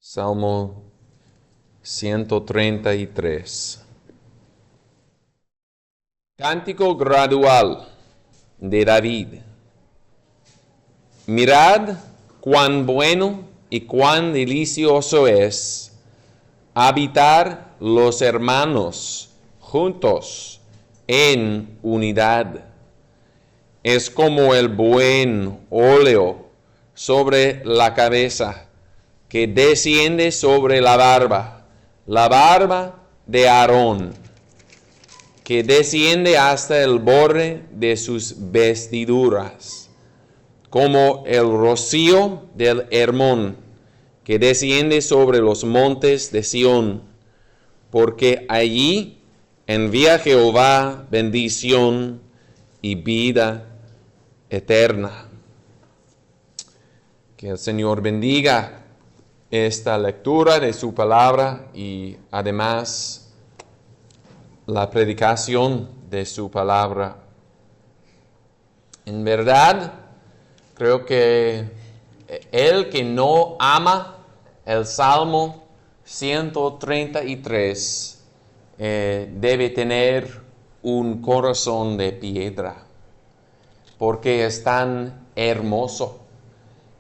Salmo 133. Cántico gradual de David. Mirad cuán bueno y cuán delicioso es habitar los hermanos juntos en unidad. Es como el buen óleo sobre la cabeza, que desciende sobre la barba de Aarón, que desciende hasta el borde de sus vestiduras, como el rocío del Hermón, que desciende sobre los montes de Sión, porque allí envía Jehová bendición y vida eterna. Que el Señor bendiga esta lectura de su palabra y además la predicación de su palabra. En verdad, creo que el que no ama el Salmo 133 debe tener un corazón de piedra, porque es tan hermoso.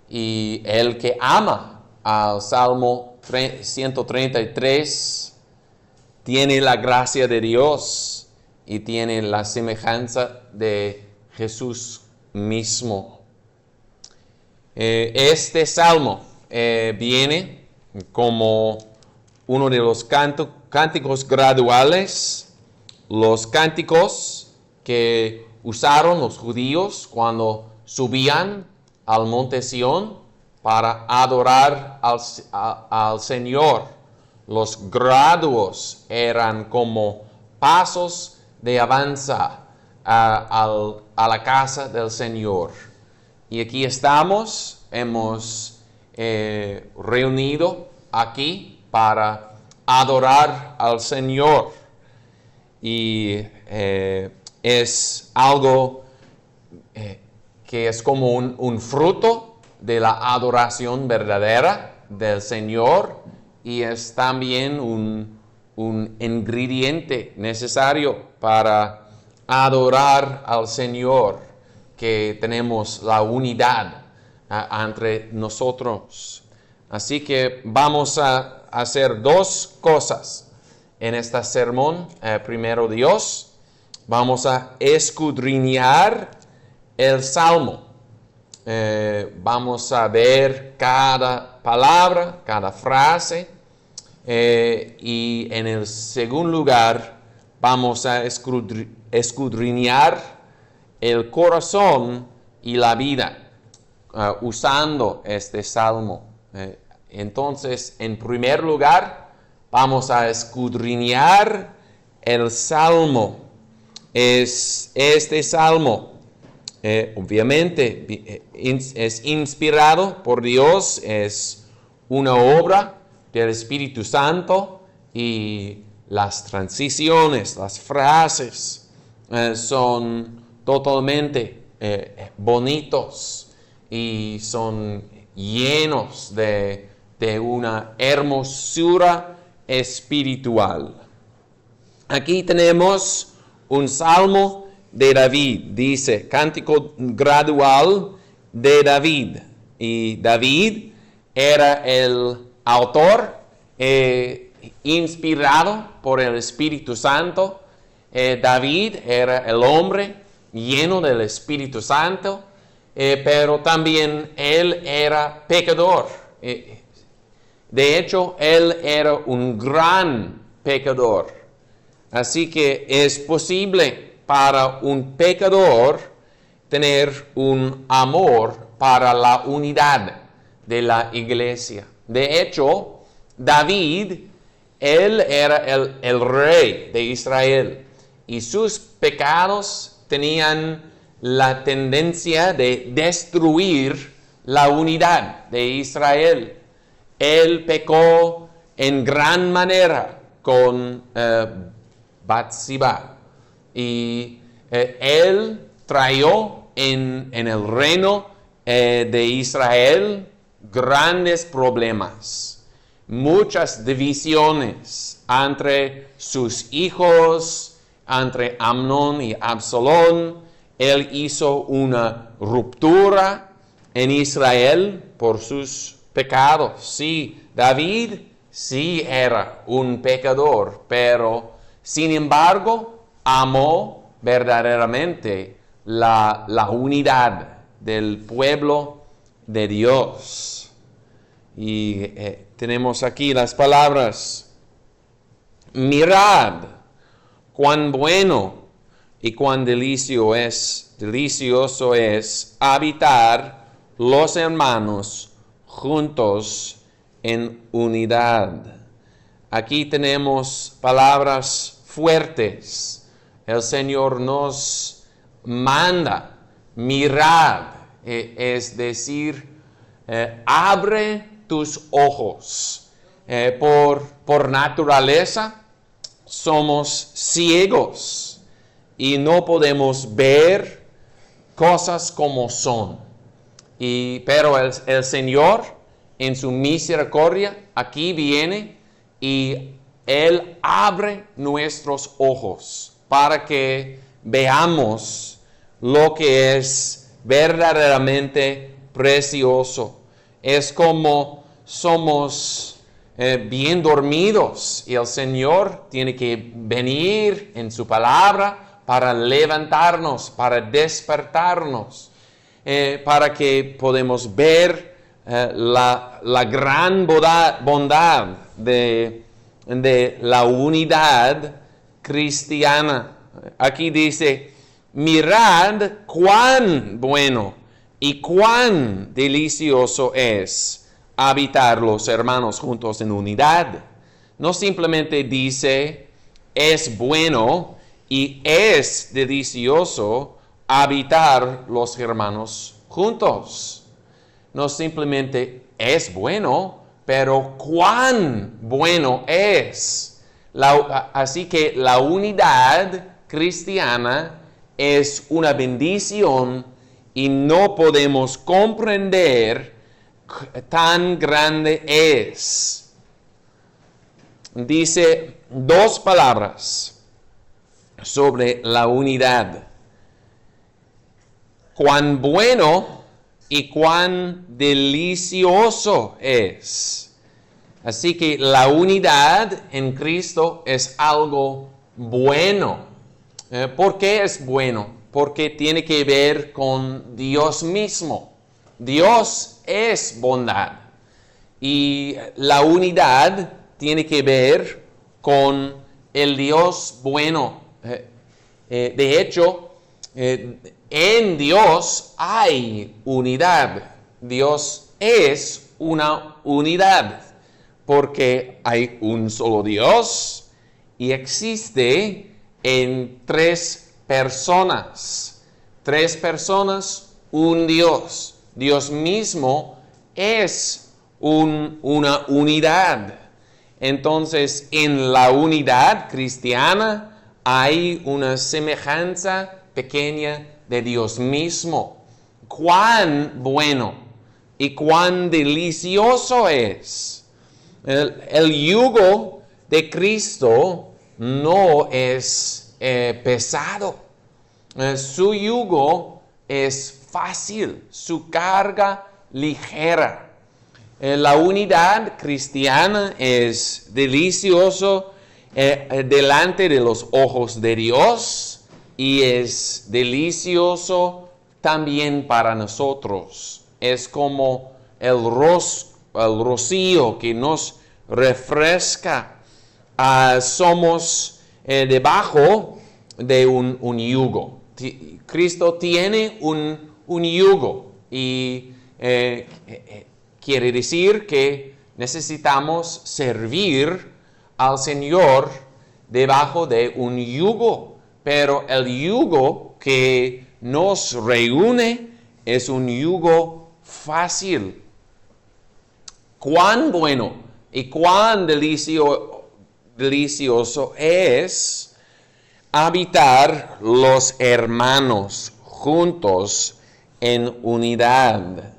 Y el que ama al Salmo 133 tiene la gracia de Dios y tiene la semejanza de Jesús mismo. Este salmo viene como uno de los cánticos graduales, los cánticos que usaron los judíos cuando subían al monte Sión para adorar al Señor. Los graduos eran como pasos de avanza a la casa del Señor. Y aquí estamos, hemos reunido aquí para adorar al Señor. Y es algo que es como un fruto de la adoración verdadera del Señor, y es también un ingrediente necesario para adorar al Señor, que tenemos la unidad entre nosotros. Así que vamos a hacer dos cosas en este sermón. Primero, Dios, vamos a escudriñar el Salmo. Vamos a ver cada palabra, cada frase, y en el segundo lugar vamos a escudriñar el corazón y la vida usando este salmo. Entonces, en primer lugar, vamos a escudriñar el salmo. Este salmo obviamente es inspirado por Dios, es una obra del Espíritu Santo, y las transiciones, las frases son totalmente bonitos y son llenos de una hermosura espiritual. Aquí tenemos un salmo de David, dice, cántico gradual de David. Y David era el autor inspirado por el Espíritu Santo. David era el hombre lleno del Espíritu Santo, pero también él era pecador. De hecho, él era un gran pecador. Así que es posible para un pecador tener un amor para la unidad de la iglesia. De hecho, David, él era el rey de Israel, y sus pecados tenían la tendencia de destruir la unidad de Israel. Él pecó en gran manera con Batseba. Y él trajo en el reino de Israel grandes problemas. muchas divisiones entre sus hijos, entre Amnón y Absalón. Él hizo una ruptura en Israel por sus pecados. Sí, David sí era un pecador, pero sin embargo amó verdaderamente la unidad del pueblo de Dios. Y tenemos aquí las palabras: mirad cuán bueno y cuán delicioso es habitar los hermanos juntos en unidad. Aquí tenemos palabras fuertes. El Señor nos manda: mirad, es decir, abre tus ojos. Por naturaleza somos ciegos y no podemos ver cosas como son. Pero el Señor, en su misericordia, aquí viene y Él abre nuestros ojos para que veamos lo que es verdaderamente precioso. Es como somos bien dormidos y el Señor tiene que venir en su palabra para levantarnos, para despertarnos, para que podamos ver la gran bondad de la unidad cristiana. Aquí dice: mirad cuán bueno y cuán delicioso es habitar los hermanos juntos en unidad. No simplemente dice es bueno y es delicioso habitar los hermanos juntos. No simplemente es bueno, pero cuán bueno es. Así que la unidad cristiana es una bendición y no podemos comprender tan grande es. Dice dos palabras sobre la unidad: cuán bueno y cuán delicioso es. Así que la unidad en Cristo es algo bueno. ¿Por qué es bueno? Porque tiene que ver con Dios mismo. Dios es bondad. Y la unidad tiene que ver con el Dios bueno. De hecho, en Dios hay unidad. Dios es una unidad, porque hay un solo Dios y existe en tres personas. Tres personas, un Dios. Dios mismo es una unidad. Entonces, en la unidad cristiana hay una semejanza pequeña de Dios mismo. Cuán bueno y cuán delicioso es. El yugo de Cristo no es pesado. Su yugo es fácil, su carga ligera. La unidad cristiana es delicioso delante de los ojos de Dios y es delicioso también para nosotros. Es como el rocío que nos refresca. Somos debajo de un yugo. Cristo tiene un yugo y quiere decir que necesitamos servir al Señor debajo de un yugo, pero el yugo que nos reúne es un yugo fácil. Cuán bueno y cuán delicioso es habitar los hermanos juntos en unidad.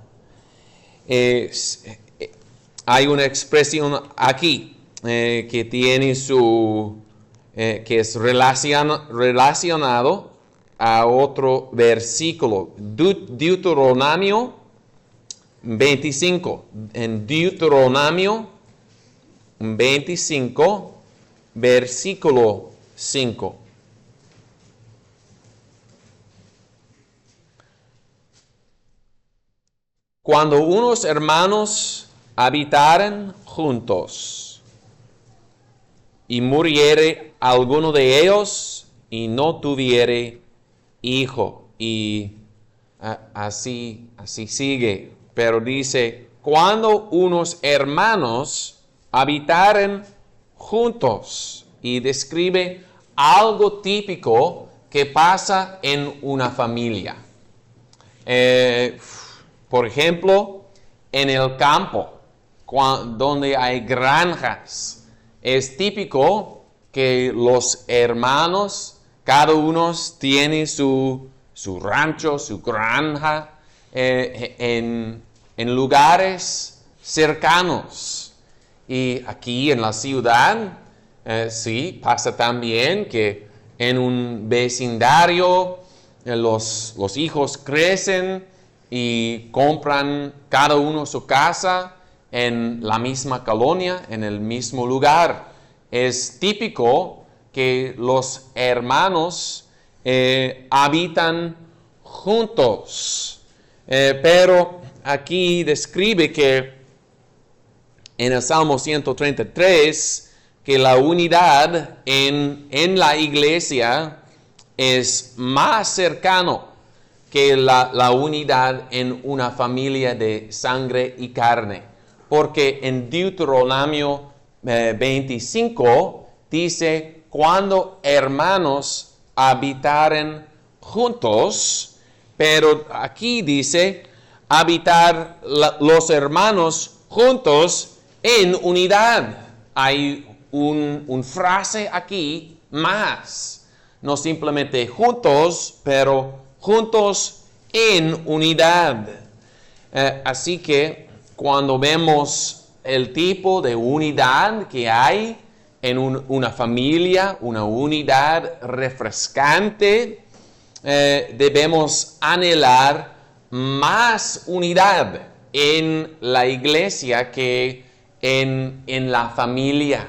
hay una expresión aquí que tiene que es relacionado a otro versículo. Deuteronomio 25. En Deuteronomio 25, versículo 5. Cuando unos hermanos habitaren juntos y muriere alguno de ellos y no tuviere hijo, y así sigue, pero dice, cuando unos hermanos habitaren juntos, y describe algo típico que pasa en una familia. Por ejemplo, en el campo, donde hay granjas, es típico que los hermanos, cada uno tiene su rancho, su granja, en lugares cercanos. Y aquí en la ciudad, sí, pasa también que en un vecindario los hijos crecen y compran cada uno su casa en la misma colonia, en el mismo lugar. Es típico que los hermanos habitan juntos. Pero aquí describe que en el Salmo 133, que la unidad en la iglesia es más cercano que la unidad en una familia de sangre y carne. Porque en Deuteronomio 25 dice, cuando hermanos habitaren juntos, pero aquí dice, habitar los hermanos juntos en unidad. Hay un frase aquí más, no simplemente juntos, pero juntos en unidad. Así que cuando vemos el tipo de unidad que hay en una familia, una unidad refrescante, debemos anhelar más unidad en la iglesia que en la familia.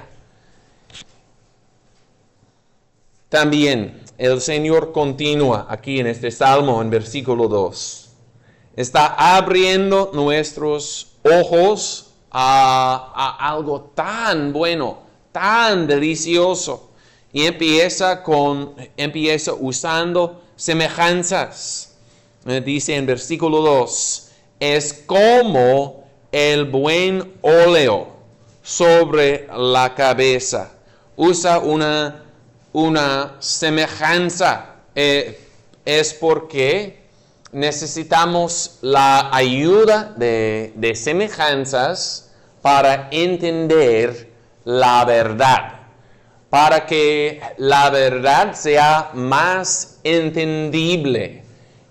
También el Señor continúa aquí en este Salmo en versículo 2. Está abriendo nuestros ojos a algo tan bueno, tan delicioso. Y empieza usando semejanzas. Dice en versículo 2, es como el buen óleo sobre la cabeza. Usa una semejanza. Es porque necesitamos la ayuda de semejanzas para entender la verdad, para que la verdad sea más entendible.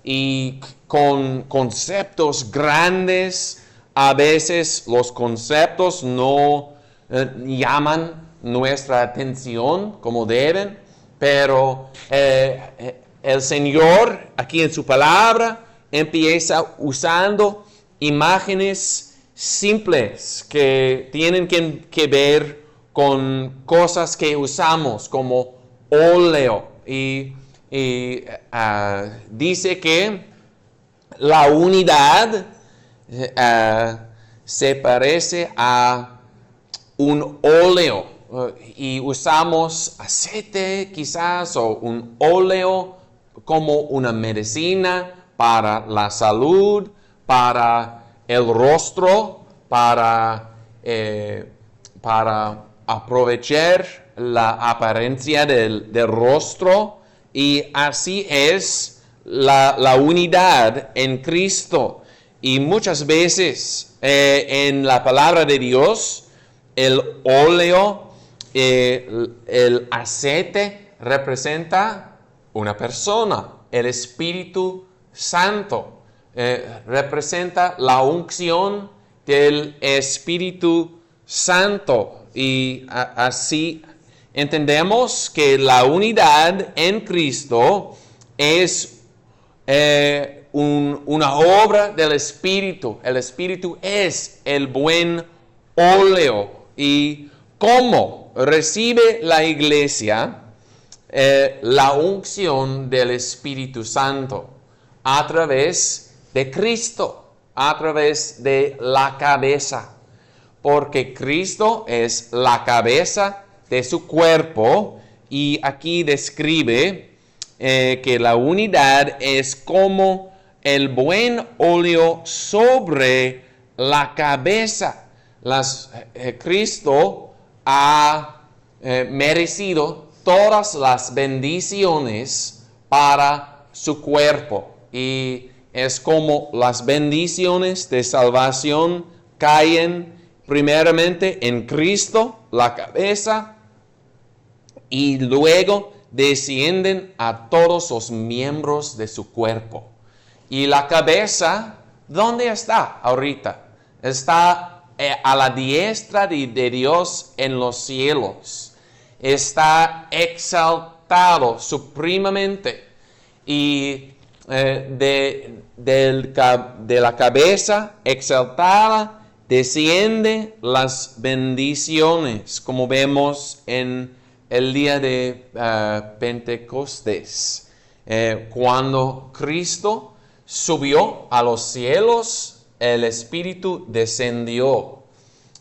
Y con conceptos grandes, a veces los conceptos no llaman nuestra atención como deben, pero el Señor aquí en su palabra empieza usando imágenes simples que tienen que ver con cosas que usamos como óleo. Y dice que la unidad se parece a un óleo. Y usamos aceite quizás o un óleo como una medicina para la salud, para el rostro, para aprovechar la apariencia del rostro. Y así es la unidad en Cristo. Y muchas veces en la palabra de Dios, el óleo, el aceite representa una persona. El Espíritu Santo representa la unción del Espíritu Santo. Y así entendemos que la unidad en Cristo es una obra del Espíritu. El Espíritu es el buen óleo. ¿Y cómo recibe la iglesia la unción del Espíritu Santo? A través de Cristo, a través de la cabeza. Porque Cristo es la cabeza de su cuerpo, y aquí describe que la unidad es como el buen óleo sobre la cabeza. Cristo ha merecido todas las bendiciones para su cuerpo, y es como las bendiciones de salvación caen primeramente en Cristo, la cabeza, y luego descienden a todos los miembros de su cuerpo. Y la cabeza, ¿dónde está ahorita? Está a la diestra de Dios en los cielos. Está exaltado supremamente. Y de la cabeza exaltada desciende las bendiciones, como vemos en el día de Pentecostés. Cuando Cristo subió a los cielos, el Espíritu descendió.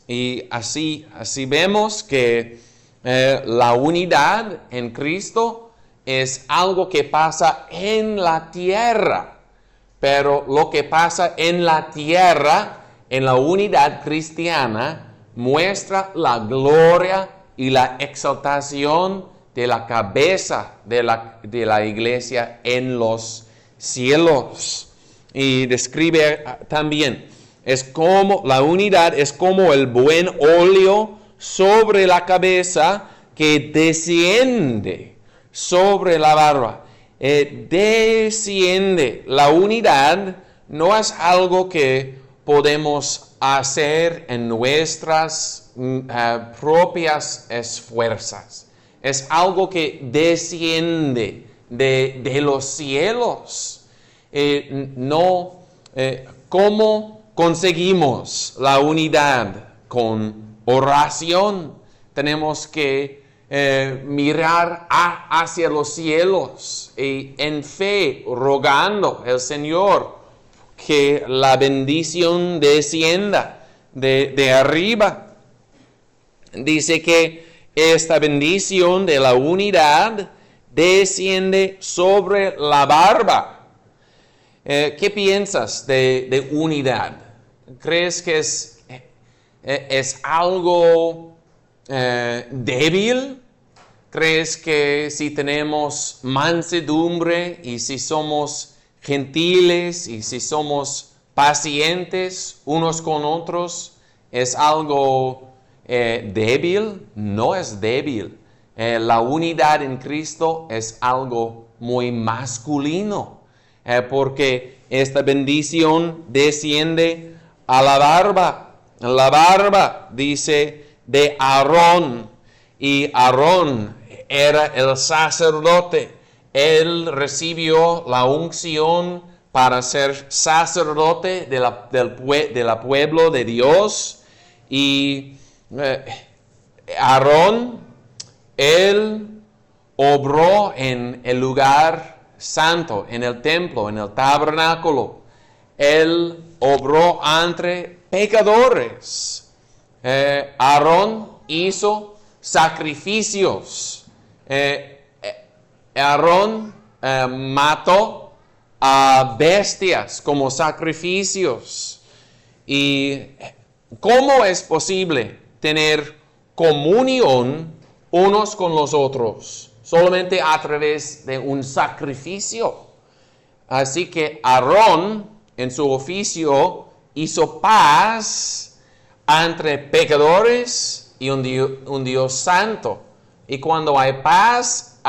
Y así vemos que la unidad en Cristo es algo que pasa en la tierra. Pero lo que pasa en la tierra, en la unidad cristiana, muestra la gloria y la exaltación de la cabeza de la iglesia en los cielos. Y describe también, la unidad es como el buen óleo sobre la cabeza que desciende sobre la barba. Desciende. La unidad no es algo que podemos hacer en nuestras propias esfuerzos. Es algo que desciende de los cielos. ¿Cómo conseguimos la unidad? Con oración. Tenemos que mirar hacia los cielos y en fe rogando al Señor que la bendición descienda de arriba. Dice que esta bendición de la unidad desciende sobre la barba. ¿Qué piensas de unidad? ¿Crees que es algo débil? ¿Crees que si tenemos mansedumbre y si somos gentiles y si somos pacientes unos con otros, es algo débil? No es débil. La unidad en Cristo es algo muy masculino, porque esta bendición desciende a la barba. La barba, dice, de Aarón. Y Aarón era el sacerdote. Él recibió la unción para ser sacerdote de la pueblo de Dios. Y Aarón, él obró en el lugar santo, en el templo, en el tabernáculo. Él obró entre pecadores. Aarón hizo sacrificios. Aarón mató a bestias como sacrificios. ¿Y cómo es posible tener comunión unos con los otros? Solamente a través de un sacrificio. Así que Aarón, en su oficio, hizo paz entre pecadores y un Dios santo. Y cuando hay paz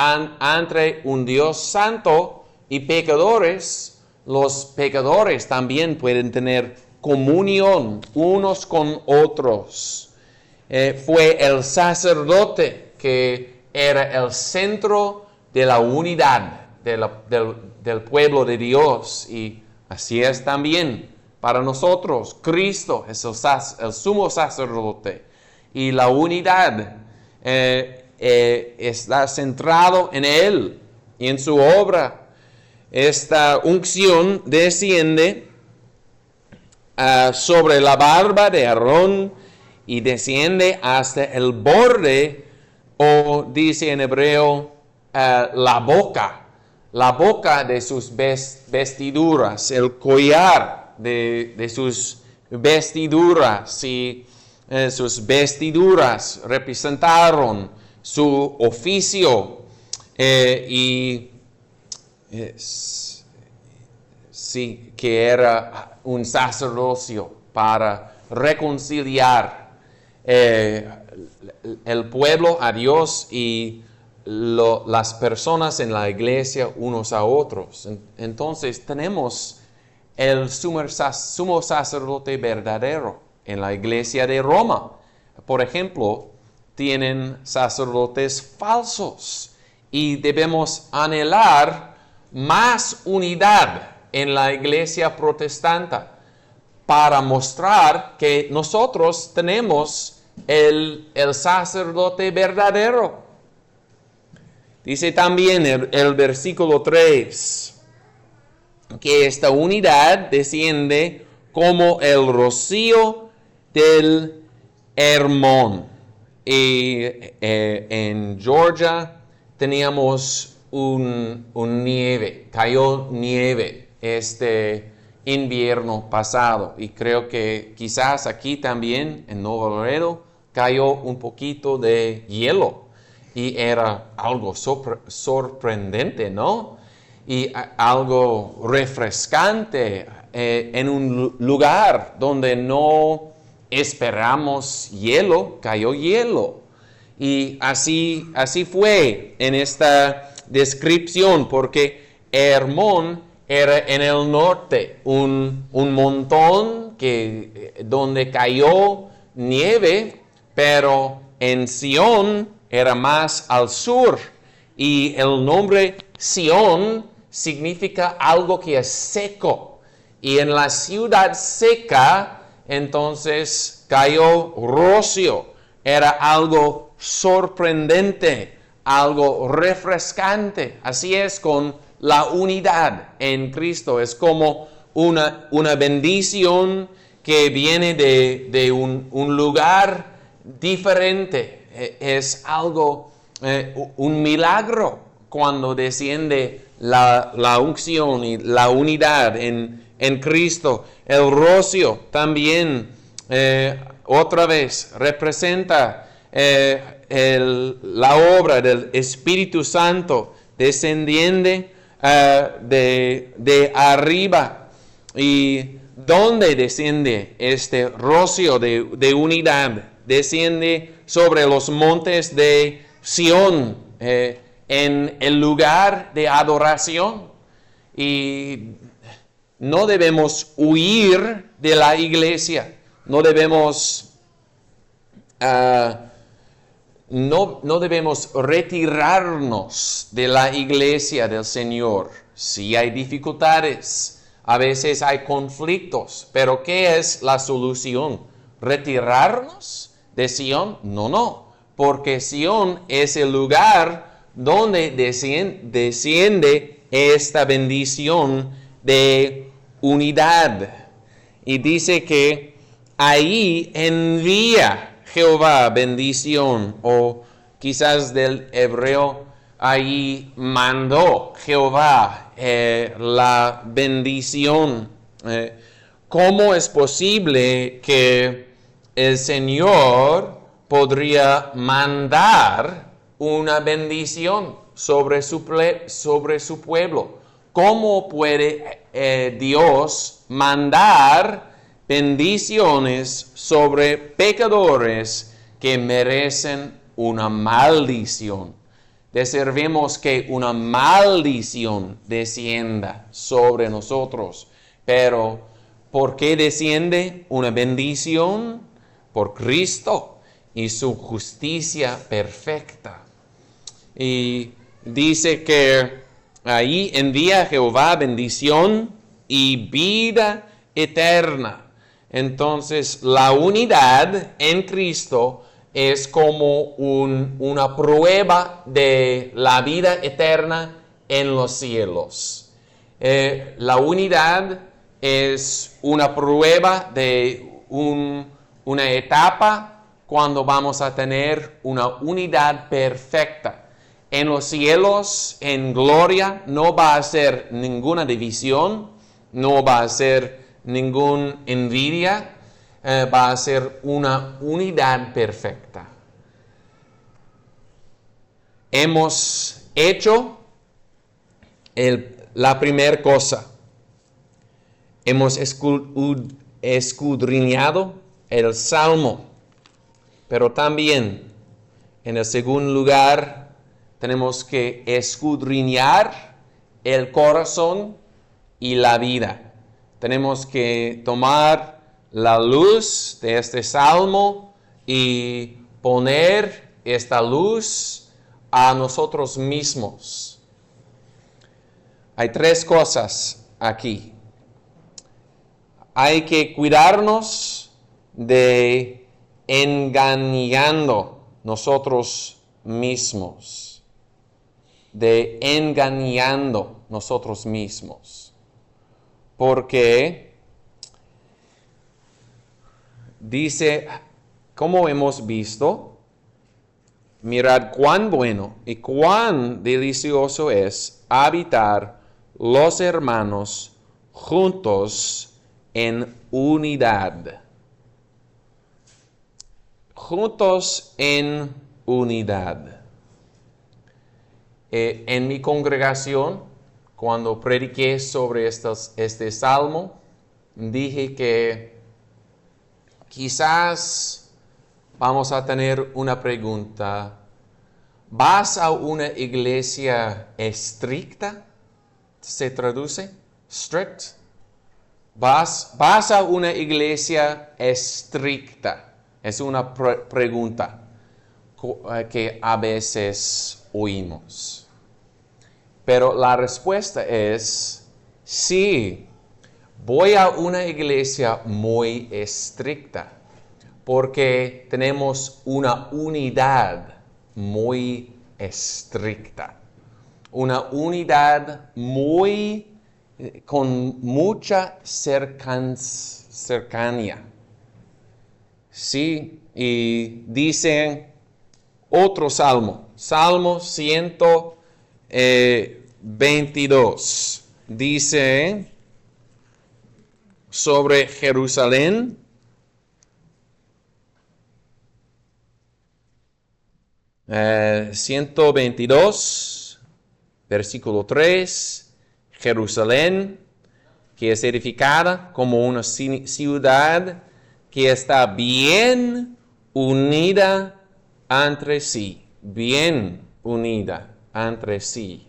entre un Dios santo y pecadores, los pecadores también pueden tener comunión unos con otros. Fue el sacerdote que era el centro de la unidad del pueblo de Dios. Y así es también para nosotros. Cristo es el sumo sacerdote. Y la unidad está centrado en Él y en su obra. Esta unción desciende sobre la barba de Aarón y desciende hasta el borde, o dice en hebreo, la boca de sus vestiduras, el collar de sus vestiduras. Y sus vestiduras representaron su oficio sí, que era un sacerdocio para reconciliar el pueblo a Dios y las personas en la iglesia unos a otros. Entonces tenemos el sumo sacerdote verdadero en la iglesia de Roma. Por ejemplo, tienen sacerdotes falsos y debemos anhelar más unidad en la iglesia protestante para mostrar que nosotros tenemos el sacerdote verdadero. Dice también el versículo 3 que esta unidad desciende como el rocío del Hermón. Y en Georgia teníamos cayó nieve este invierno pasado, y creo que quizás aquí también en Nuevo Laredo cayó un poquito de hielo, y era algo sorprendente, ¿no? Y algo refrescante en un lugar donde no esperamos hielo, cayó hielo. Y así fue en esta descripción, porque Hermón era en el norte, un montón donde cayó nieve, pero en Sión era más al sur. Y el nombre Sión significa algo que es seco. Y en la ciudad seca, entonces cayó rocío. Era algo sorprendente, algo refrescante. Así es con la unidad en Cristo. Es como una bendición que viene de un lugar diferente. Es algo, un milagro cuando desciende la unción y la unidad en Cristo. El rocío también, otra vez, representa la obra del Espíritu Santo descendiendo de arriba. ¿Y dónde desciende este rocío de unidad? Desciende sobre los montes de Sión, en el lugar de adoración. Y no debemos huir de la iglesia, no debemos retirarnos de la iglesia del Señor. Sí hay dificultades, a veces hay conflictos, pero ¿qué es la solución? ¿Retirarnos de Sión? No, porque Sión es el lugar donde desciende esta bendición de unidad. Y dice que ahí envía Jehová bendición, o quizás del hebreo, ahí mandó Jehová la bendición. ¿Cómo es posible que el Señor podría mandar una bendición sobre su pueblo? ¿Cómo puede Dios mandar bendiciones sobre pecadores que merecen una maldición? Deseamos que una maldición descienda sobre nosotros, pero ¿Por qué desciende una bendición? Por Cristo y su justicia perfecta. Y dice que ahí envía Jehová bendición y vida eterna. Entonces la unidad en Cristo es como una prueba de la vida eterna en los cielos. La unidad es una prueba de una etapa cuando vamos a tener una unidad perfecta. En los cielos, en gloria, no va a ser ninguna división, no va a ser ninguna envidia, va a ser una unidad perfecta. Hemos hecho la primera cosa. Hemos escudriñado el Salmo, pero también en el segundo lugar tenemos que escudriñar el corazón y la vida. Tenemos que tomar la luz de este Salmo y poner esta luz a nosotros mismos. Hay tres cosas aquí. Hay que cuidarnos de engañando nosotros mismos. De engañando nosotros mismos. Porque dice, como hemos visto, mirad cuán bueno y cuán delicioso es habitar los hermanos juntos en unidad. Juntos en unidad. En mi congregación, cuando prediqué sobre este salmo, dije que quizás vamos a tener una pregunta. ¿Vas a una iglesia estricta? ¿Se traduce? Strict. ¿Vas a una iglesia estricta? Es una pregunta que a veces oímos. Pero la respuesta es sí. Voy a una iglesia muy estricta porque tenemos una unidad muy estricta. Una unidad con mucha cercanía. Sí, y dice otro salmo, Salmo 122, dice sobre Jerusalén. 122, versículo 3, Jerusalén, que es edificada como una ciudad que está bien unida entre sí, bien unida entre sí.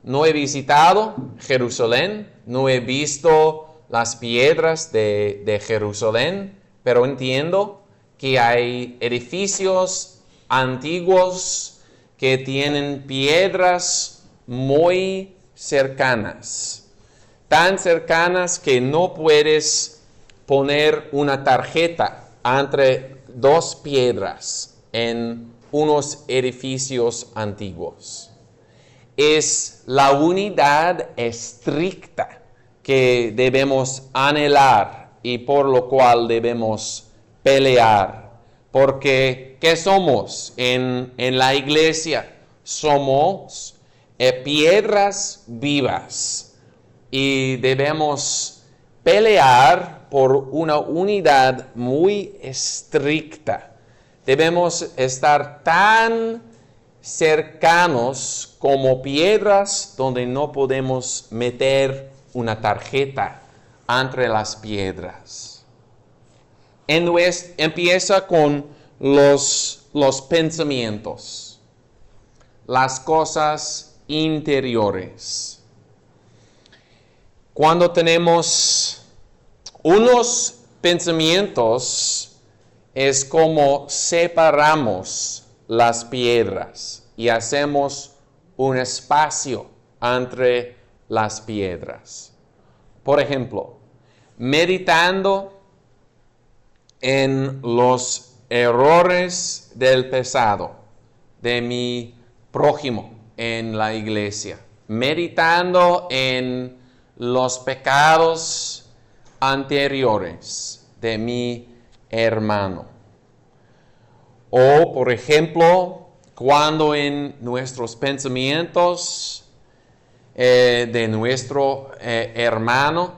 No he visitado Jerusalén, no he visto las piedras de Jerusalén, pero entiendo que hay edificios antiguos que tienen piedras muy cercanas, tan cercanas que no puedes poner una tarjeta entre dos piedras en unos edificios antiguos. Es la unidad estricta que debemos anhelar y por lo cual debemos pelear. Porque, ¿qué somos en la iglesia? Somos piedras vivas y debemos pelear por una unidad muy estricta. Debemos estar tan cercanos como piedras donde no podemos meter una tarjeta entre las piedras. Empieza con los pensamientos, las cosas interiores. Cuando tenemos Unos pensamientos es como separamos las piedras y hacemos un espacio entre las piedras. Por ejemplo, meditando en los errores del pasado de mi prójimo en la iglesia, meditando en los pecados anteriores de mi hermano. O, por ejemplo, cuando en nuestros pensamientos de nuestro hermano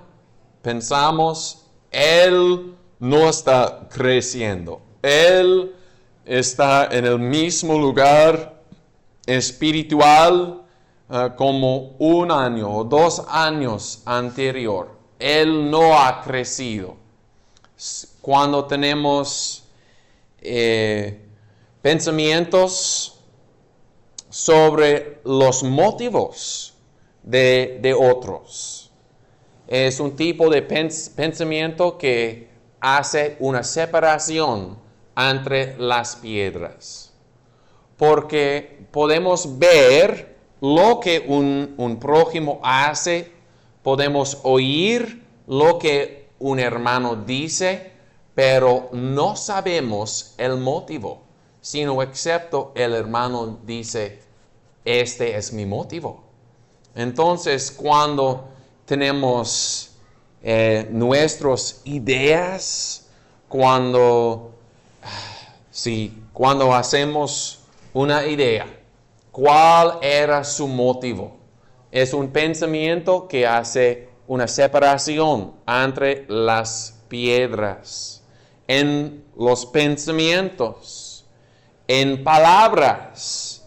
pensamos, él no está creciendo, él está en el mismo lugar espiritual como 1 año o 2 años anterior. Él no ha crecido. Cuando tenemos pensamientos sobre los motivos de otros, es un tipo de pensamiento que hace una separación entre las piedras. Porque podemos ver lo que un prójimo hace, podemos oír lo que un hermano dice, pero no sabemos el motivo, sino excepto el hermano dice, este es mi motivo. Entonces, cuando tenemos nuestras ideas, cuando hacemos una idea, ¿cuál era su motivo? Es un pensamiento que hace una separación entre las piedras. En los pensamientos, en palabras,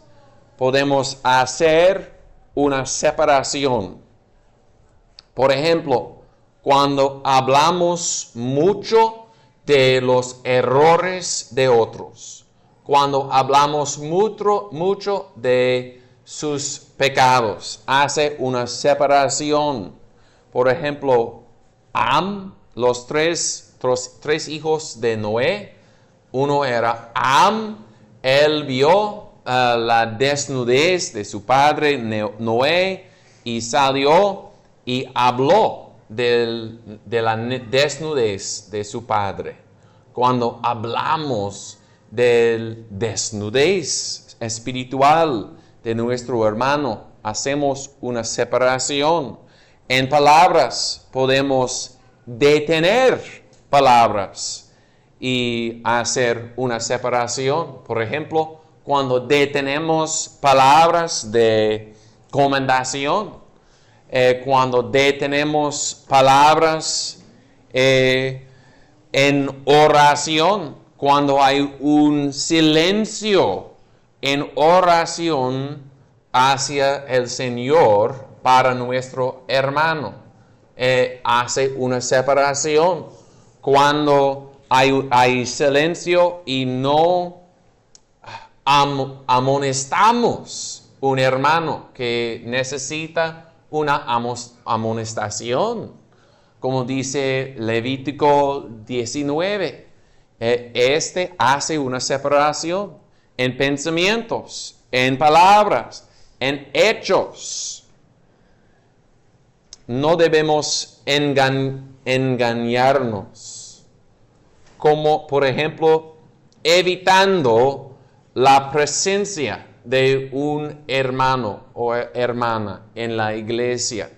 podemos hacer una separación. Por ejemplo, cuando hablamos mucho de los errores de otros, cuando hablamos mucho de sus pecados, hace una separación. Por ejemplo, los tres hijos de Noé, uno era él vio la desnudez de su padre Noé y salió y habló de la desnudez de su padre. Cuando hablamos de desnudez espiritual de nuestro hermano, hacemos una separación. En palabras podemos detener palabras y hacer una separación. Por ejemplo, cuando detenemos palabras de comendación, cuando detenemos palabras en oración, cuando hay un silencio en oración hacia el Señor para nuestro hermano, hace una separación. Cuando hay silencio y no amonestamos un hermano que necesita una amonestación, como dice Levítico 19, este hace una separación en pensamientos, en palabras, en hechos. No debemos engañarnos, como por ejemplo evitando la presencia de un hermano o hermana en la iglesia.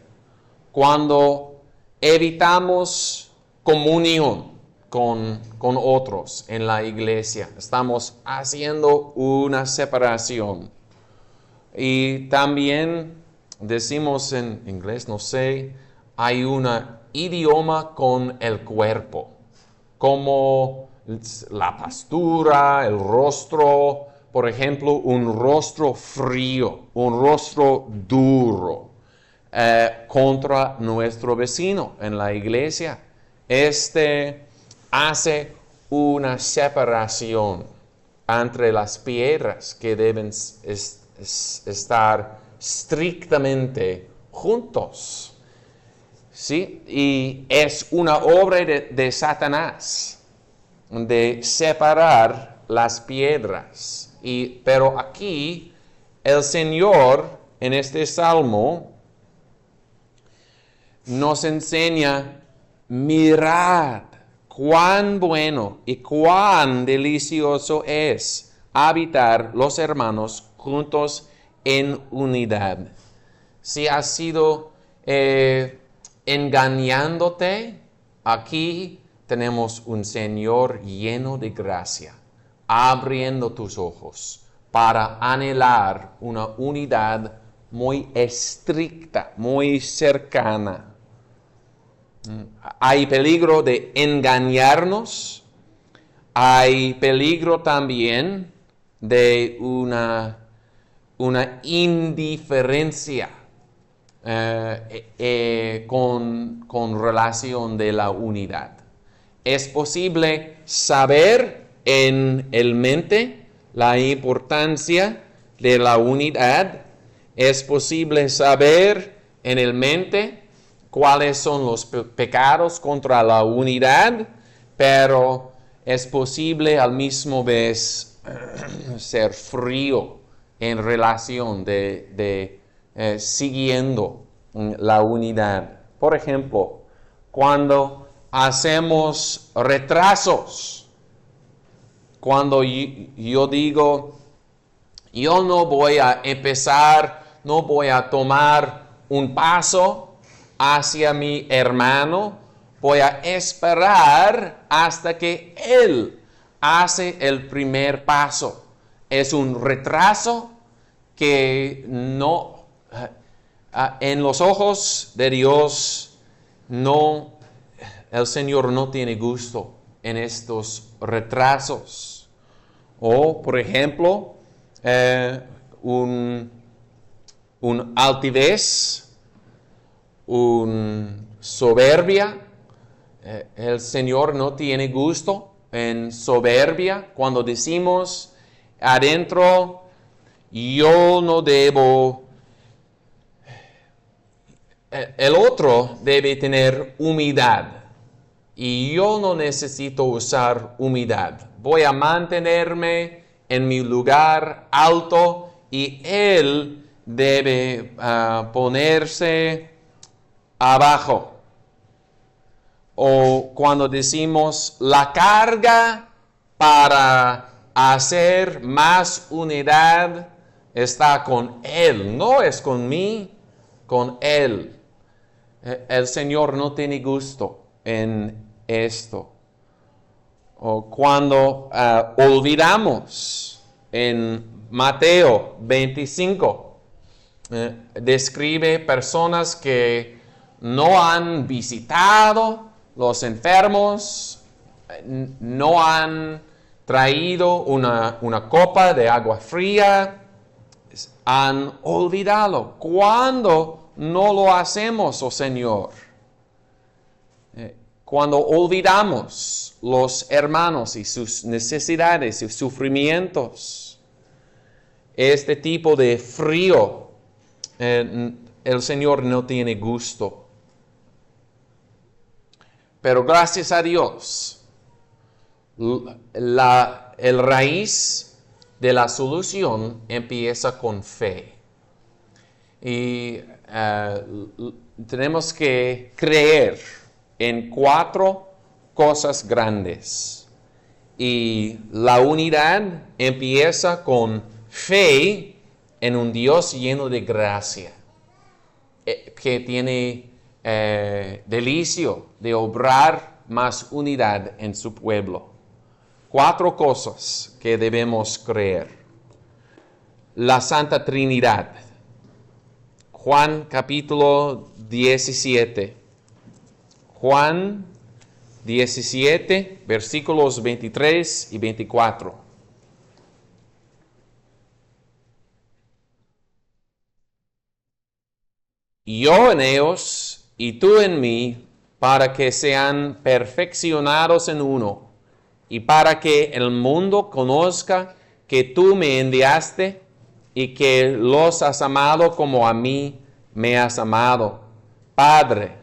Cuando evitamos comunión con otros en la iglesia, estamos haciendo una separación. Y también decimos en inglés, no sé, hay un idioma con el cuerpo, como la postura, el rostro, por ejemplo, un rostro frío, un rostro duro contra nuestro vecino en la iglesia. Este hace una separación entre las piedras que deben estar estrictamente juntos. ¿sí? Y es una obra de Satanás, de separar las piedras. Pero aquí el Señor, en este salmo, nos enseña, mirad cuán bueno y cuán delicioso es habitar los hermanos juntos en unidad. Si has sido engañándote, aquí tenemos un Señor lleno de gracia, abriendo tus ojos para anhelar una unidad muy estricta, muy cercana. Hay peligro de engañarnos, hay peligro también de una indiferencia con relación de la unidad. Es posible saber en el mente la importancia de la unidad. Es posible saber en el mente cuáles son los pecados contra la unidad, pero es posible al mismo vez ser frío en relación de siguiendo la unidad. Por ejemplo, cuando hacemos retrasos, cuando yo digo, yo no voy a empezar, no voy a tomar un paso hacia mi hermano, voy a esperar hasta que él hace el primer paso. Es un retraso que no, en los ojos de Dios, no, el Señor no tiene gusto en estos retrasos. O, por ejemplo, un altivez, un soberbia. El Señor no tiene gusto en soberbia. Cuando decimos adentro, yo no debo, el otro debe tener humildad y yo no necesito usar humildad. Voy a mantenerme en mi lugar alto y él debe ponerse abajo. O cuando decimos la carga para hacer más unidad está con él, no es con mí, con él. El Señor no tiene gusto en esto. O cuando olvidamos en Mateo 25, describe personas que no han visitado los enfermos, no han traído una copa de agua fría, han olvidado. ¿Cuándo no lo hacemos, oh Señor? Cuando olvidamos los hermanos y sus necesidades y sufrimientos, este tipo de frío, el Señor no tiene gusto. Pero gracias a Dios, el raíz de la solución empieza con fe. Y tenemos que creer en 4 cosas grandes. Y la unidad empieza con fe en un Dios lleno de gracia, que tiene delicio de obrar más unidad en su pueblo. 4 cosas que debemos creer. La Santa Trinidad. Juan capítulo 17. Juan 17, versículos 23 y 24. Yo en ellos y tú en mí, para que sean perfeccionados en uno, y para que el mundo conozca que tú me enviaste y que los has amado como a mí me has amado. Padre,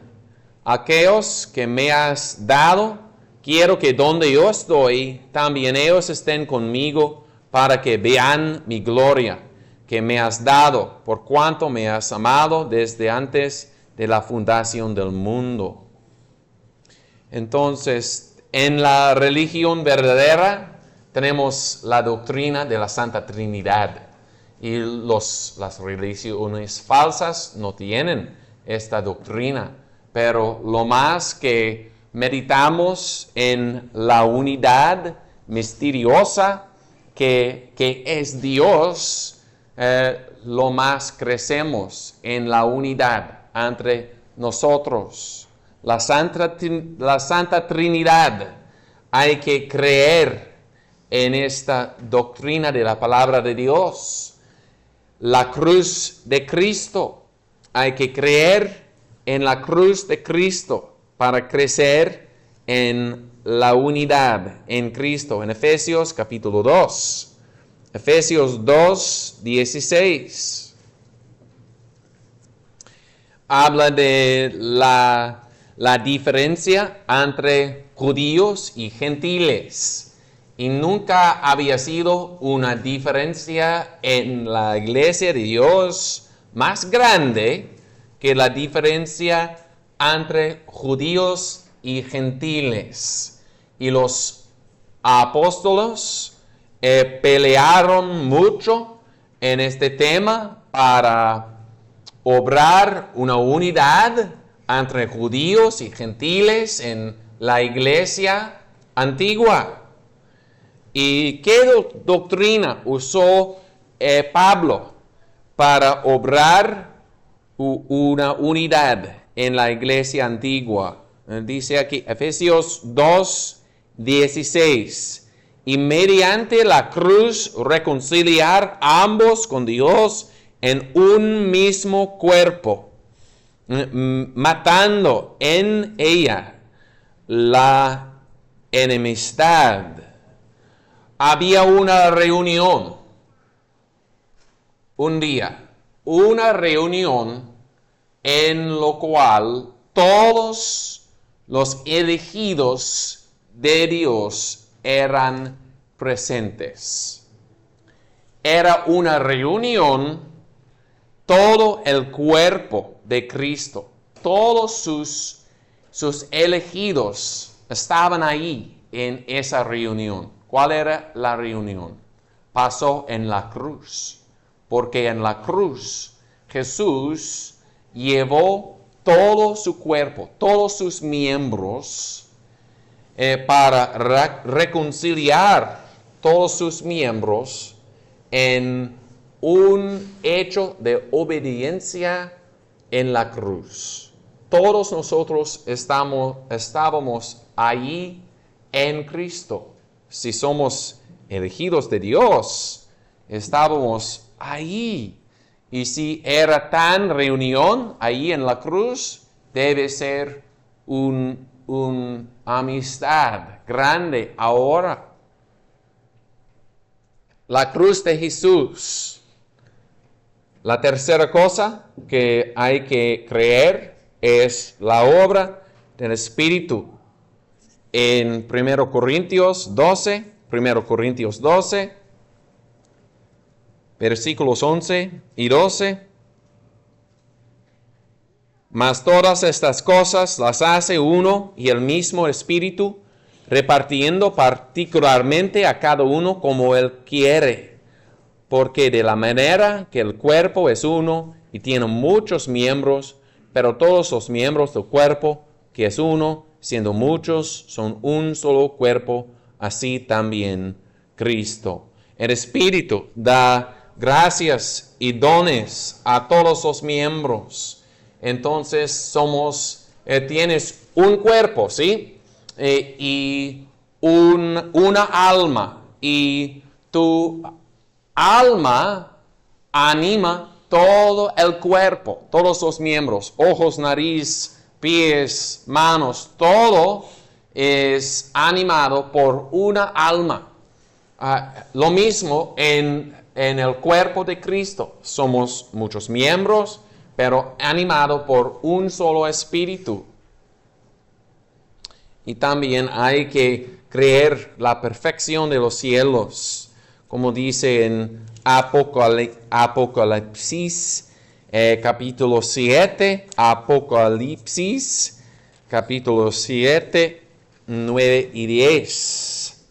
aquellos que me has dado, quiero que donde yo estoy, también ellos estén conmigo para que vean mi gloria que me has dado, por cuanto me has amado desde antes de la fundación del mundo. Entonces, en la religión verdadera tenemos la doctrina de la Santa Trinidad. Y las religiones falsas no tienen esta doctrina. Pero lo más que meditamos en la unidad misteriosa que es Dios, lo más crecemos en la unidad entre nosotros. La Santa Trinidad, hay que creer en esta doctrina de la palabra de Dios. La cruz de Cristo, hay que creer en la cruz de Cristo para crecer en la unidad en Cristo. En Efesios capítulo 2. Efesios 2, 16. Habla de la diferencia entre judíos y gentiles. Y nunca había sido una diferencia en la iglesia de Dios más grande que la diferencia entre judíos y gentiles. Y los apóstoles pelearon mucho en este tema para obrar una unidad entre judíos y gentiles en la iglesia antigua. ¿Y qué doctrina usó Pablo para obrar una unidad en la iglesia antigua? Dice aquí, Efesios 2, 16. Y mediante la cruz reconciliar a ambos con Dios en un mismo cuerpo, matando en ella la enemistad. Había una reunión, un día, una reunión en lo cual todos los elegidos de Dios eran presentes. Era una reunión, todo el cuerpo de Cristo, todos sus elegidos estaban ahí en esa reunión. ¿Cuál era la reunión? Pasó en la cruz, porque en la cruz Jesús llevó todo su cuerpo, todos sus miembros, para reconciliar todos sus miembros en un hecho de obediencia en la cruz. Todos nosotros estábamos allí en Cristo. Si somos elegidos de Dios, estábamos allí. Y si era tan reunión allí en la cruz, debe ser una amistad grande ahora. La cruz de Jesús. La tercera cosa que hay que creer es la obra del Espíritu. En 1 Corintios 12, versículos 11 y 12. Mas todas estas cosas las hace uno y el mismo Espíritu, repartiendo particularmente a cada uno como Él quiere. Porque de la manera que el cuerpo es uno y tiene muchos miembros, pero todos los miembros del cuerpo, que es uno, siendo muchos, son un solo cuerpo, así también Cristo. El Espíritu da gracias y dones a todos los miembros. Entonces tienes un cuerpo, ¿sí? Y una alma. Y tu alma anima todo el cuerpo, todos los miembros, ojos, nariz, pies, manos, todo es animado por una alma. Lo mismo en el cuerpo de Cristo. Somos muchos miembros, pero animado por un solo espíritu. Y también hay que creer la perfección de los cielos, como dice en Apocalipsis capítulo 7, Apocalipsis capítulo 7, 9 y 10.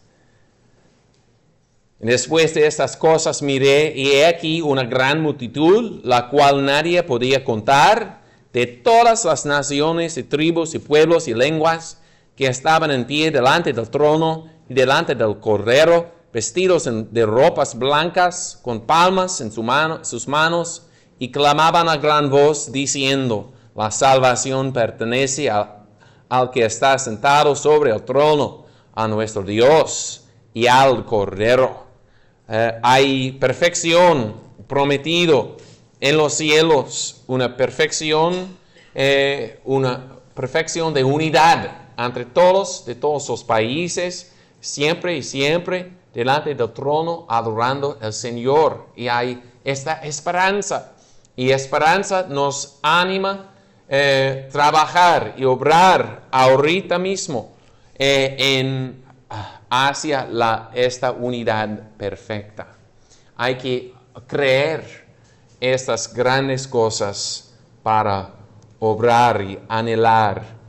Después de estas cosas miré, y he aquí una gran multitud, la cual nadie podía contar, de todas las naciones y tribus y pueblos y lenguas, que estaban en pie delante del trono y delante del Cordero, vestidos de ropas blancas, con palmas en sus manos, y clamaban a gran voz, diciendo: la salvación pertenece al que está sentado sobre el trono, a nuestro Dios y al Cordero. Hay perfección prometido en los cielos, una perfección de unidad entre todos, de todos los países, siempre y siempre delante del trono adorando al Señor. Y hay esta esperanza, y esperanza nos anima trabajar y obrar ahorita mismo hacia esta unidad perfecta. Hay que creer estas grandes cosas para obrar y anhelar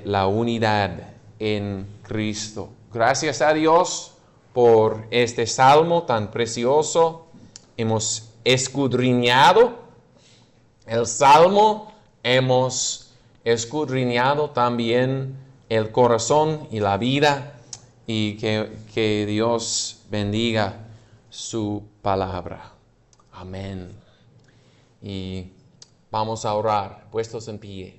la unidad en Cristo. Gracias a Dios por este salmo tan precioso. Hemos escudriñado el salmo, hemos escudriñado también el corazón y la vida, y que Dios bendiga su palabra. Amén. Y vamos a orar, puestos en pie.